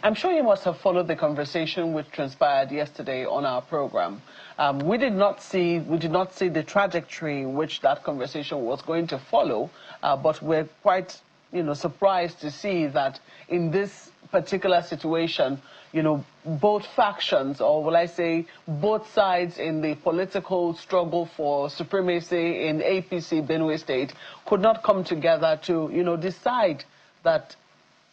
I'm sure you must have followed the conversation which transpired yesterday on our program. We did not see the trajectory in which that conversation was going to follow, but we're quite, surprised to see that in this particular situation, both factions, or will I say, both sides in the political struggle for supremacy in APC Benue State could not come together to, decide that,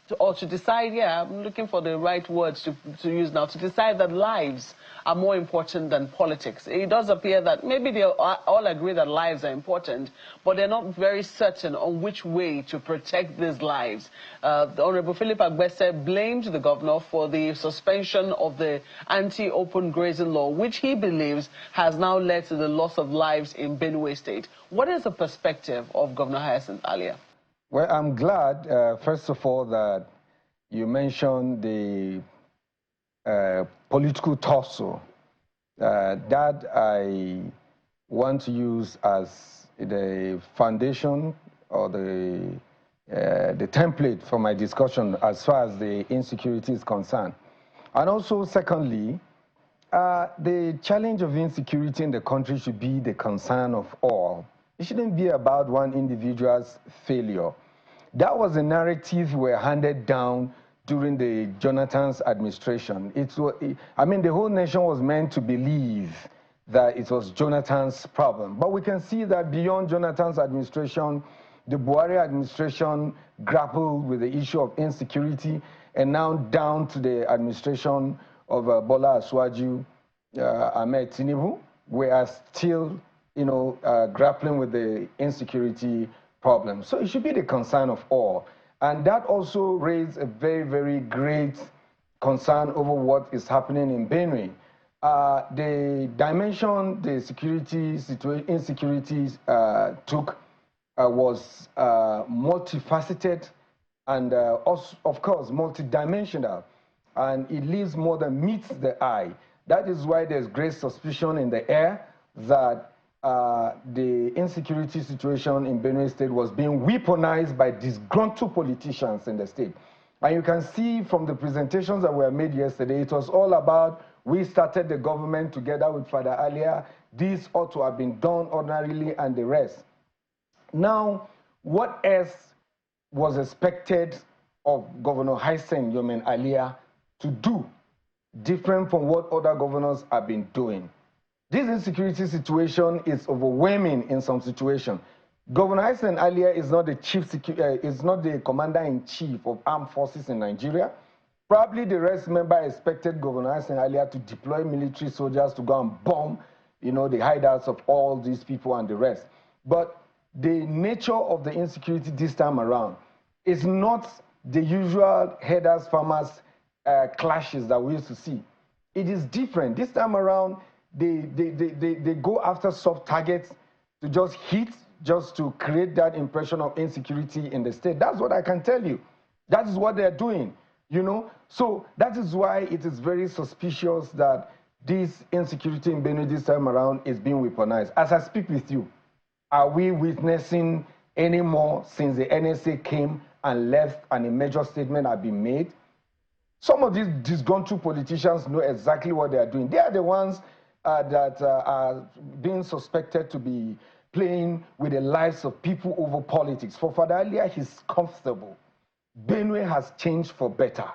to decide, I'm looking for the right words to use now, to decide that lives are more important than politics. It does appear that maybe they all agree that lives are important, but they're not very certain on which way to protect these lives. The Honorable Philip Agbese blamed the governor for the suspension of the anti-open grazing law, which he believes has now led to the loss of lives in Benue State. What is the perspective of Governor Hyacinth Alia? Well, I'm glad, first of all, that you mentioned the political tussle that I want to use as the foundation or the template for my discussion as far as the insecurity is concerned. And also, secondly, the challenge of insecurity in the country should be the concern of all. It shouldn't be about one individual's failure. That was a narrative we were handed down during the Jonathan's administration. The whole nation was meant to believe that it was Jonathan's problem. But we can see that beyond Jonathan's administration, the Buhari administration grappled with the issue of insecurity, and now down to the administration of Bola Asuwaju, Ahmed Tinubu, we are still, grappling with the insecurity problem. So it should be the concern of all. And that also raised a very, very great concern over what is happening in Benue. The dimension the insecurity took was multifaceted and, of course, multidimensional. And it leaves more than meets the eye. That is why there's great suspicion in the air that the insecurity situation in Benue State was being weaponized by disgruntled politicians in the state. And you can see from the presentations that were made yesterday, it was all about, we started the government together with Father Alia, this ought to have been done ordinarily, and the rest. Now, what else was expected of Governor Hyacinth Alia to do, different from what other governors have been doing? This insecurity situation is overwhelming in some situations. Governor Hyacinth Alia is not the commander-in-chief of armed forces in Nigeria. Probably the rest member expected Governor Hyacinth Alia to deploy military soldiers to go and bomb, the hideouts of all these people and the rest. But the nature of the insecurity this time around is not the usual herders, farmers clashes that we used to see. It is different. This time around, they go after soft targets to just hit, just to create that impression of insecurity in the state. That's what I can tell you. That is what they're doing, So that is why it is very suspicious that this insecurity in Benue this time around is being weaponized. As I speak with you, are we witnessing any more since the NSA came and left and a major statement had been made? Some of these disgruntled politicians know exactly what they are doing. They are the ones that are being suspected to be playing with the lives of people over politics. For Father Alia, he's comfortable. Benue has changed for better.